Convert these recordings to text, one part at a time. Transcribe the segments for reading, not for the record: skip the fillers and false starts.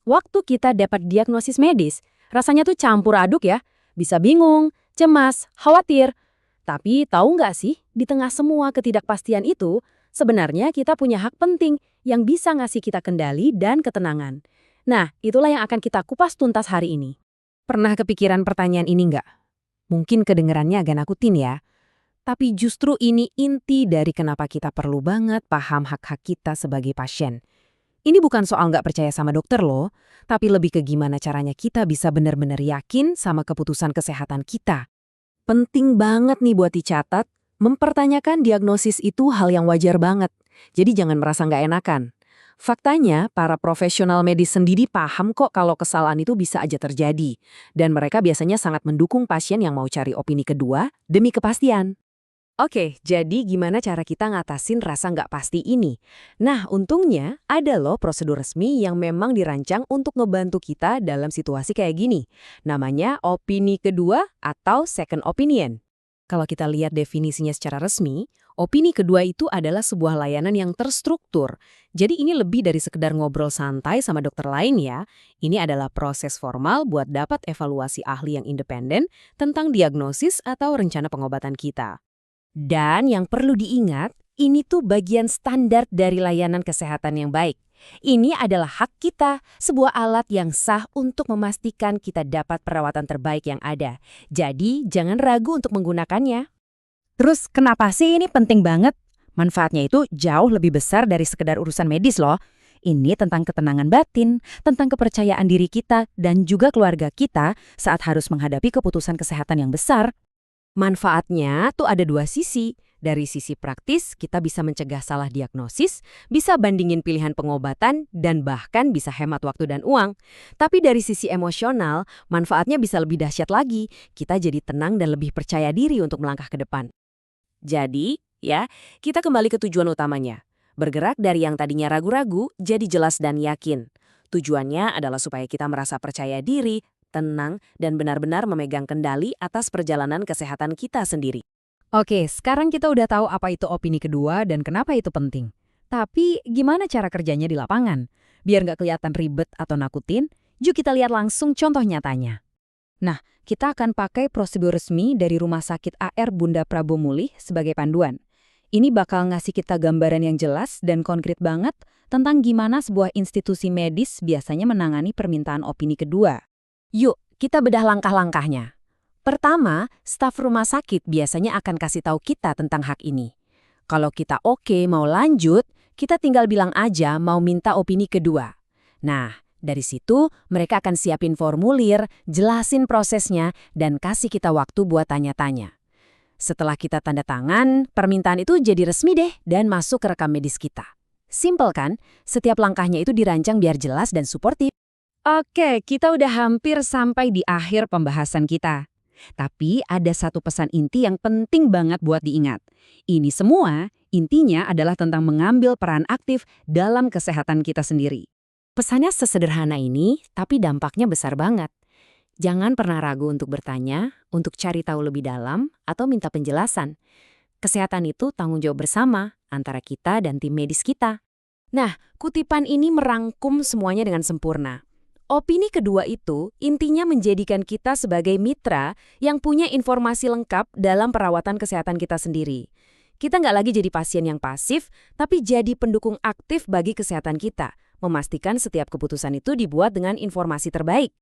Waktu kita dapat diagnosis medis, rasanya tuh campur aduk ya. Bisa bingung, cemas, khawatir. Tapi tahu nggak sih, di tengah semua ketidakpastian itu, sebenarnya kita punya hak penting yang bisa ngasih kita kendali dan ketenangan. Nah, itulah yang akan kita kupas tuntas hari ini. Pernah kepikiran pertanyaan ini nggak? Mungkin kedengerannya agak nakutin ya. Tapi justru ini inti dari kenapa kita perlu banget paham hak-hak kita sebagai pasien. Ini bukan soal nggak percaya sama dokter loh, tapi lebih ke gimana caranya kita bisa benar-benar yakin sama keputusan kesehatan kita. Penting banget nih buat dicatat, mempertanyakan diagnosis itu hal yang wajar banget. Jadi jangan merasa nggak enakan. Faktanya, para profesional medis sendiri paham kok kalau kesalahan itu bisa aja terjadi. Dan mereka biasanya sangat mendukung pasien yang mau cari opini kedua demi kepastian. Oke, jadi gimana cara kita ngatasin rasa nggak pasti ini? Nah, untungnya ada loh prosedur resmi yang memang dirancang untuk ngebantu kita dalam situasi kayak gini. Namanya opini kedua atau second opinion. Kalau kita lihat definisinya secara resmi, opini kedua itu adalah sebuah layanan yang terstruktur. Jadi ini lebih dari sekedar ngobrol santai sama dokter lain ya. Ini adalah proses formal buat dapat evaluasi ahli yang independen tentang diagnosis atau rencana pengobatan kita. Dan yang perlu diingat, ini tuh bagian standar dari layanan kesehatan yang baik. Ini adalah hak kita, sebuah alat yang sah untuk memastikan kita dapat perawatan terbaik yang ada. Jadi, jangan ragu untuk menggunakannya. Terus, kenapa sih ini penting banget? Manfaatnya itu jauh lebih besar dari sekedar urusan medis loh. Ini tentang ketenangan batin, tentang kepercayaan diri kita, dan juga keluarga kita saat harus menghadapi keputusan kesehatan yang besar. Manfaatnya tuh ada dua sisi. Dari sisi praktis, kita bisa mencegah salah diagnosis, bisa bandingin pilihan pengobatan, dan bahkan bisa hemat waktu dan uang. Tapi dari sisi emosional, manfaatnya bisa lebih dahsyat lagi. Kita jadi tenang dan lebih percaya diri untuk melangkah ke depan. Jadi, ya, kita kembali ke tujuan utamanya. Bergerak dari yang tadinya ragu-ragu, jadi jelas dan yakin. Tujuannya adalah supaya kita merasa percaya diri, tenang, dan benar-benar memegang kendali atas perjalanan kesehatan kita sendiri. Oke, sekarang kita udah tahu apa itu opini kedua dan kenapa itu penting. Tapi gimana cara kerjanya di lapangan? Biar nggak kelihatan ribet atau nakutin, yuk kita lihat langsung contoh nyatanya. Nah, kita akan pakai prosedur resmi dari Rumah Sakit AR Bunda Prabu Mulih sebagai panduan. Ini bakal ngasih kita gambaran yang jelas dan konkret banget tentang gimana sebuah institusi medis biasanya menangani permintaan opini kedua. Yuk, kita bedah langkah-langkahnya. Pertama, staf rumah sakit biasanya akan kasih tahu kita tentang hak ini. Kalau kita oke mau lanjut, kita tinggal bilang aja mau minta opini kedua. Nah, dari situ mereka akan siapin formulir, jelasin prosesnya, dan kasih kita waktu buat tanya-tanya. Setelah kita tanda tangan, permintaan itu jadi resmi deh dan masuk ke rekam medis kita. Simpel kan? Setiap langkahnya itu dirancang biar jelas dan suportif. Oke, kita udah hampir sampai di akhir pembahasan kita. Tapi ada satu pesan inti yang penting banget buat diingat. Ini semua intinya adalah tentang mengambil peran aktif dalam kesehatan kita sendiri. Pesannya sesederhana ini, tapi dampaknya besar banget. Jangan pernah ragu untuk bertanya, untuk cari tahu lebih dalam, atau minta penjelasan. Kesehatan itu tanggung jawab bersama antara kita dan tim medis kita. Nah, kutipan ini merangkum semuanya dengan sempurna. Opini kedua itu intinya menjadikan kita sebagai mitra yang punya informasi lengkap dalam perawatan kesehatan kita sendiri. Kita nggak lagi jadi pasien yang pasif, tapi jadi pendukung aktif bagi kesehatan kita, memastikan setiap keputusan itu dibuat dengan informasi terbaik.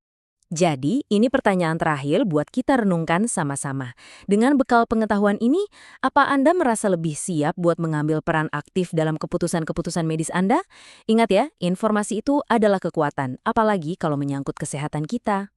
Jadi, ini pertanyaan terakhir buat kita renungkan sama-sama. Dengan bekal pengetahuan ini, apa Anda merasa lebih siap buat mengambil peran aktif dalam keputusan-keputusan medis Anda? Ingat ya, informasi itu adalah kekuatan, apalagi kalau menyangkut kesehatan kita.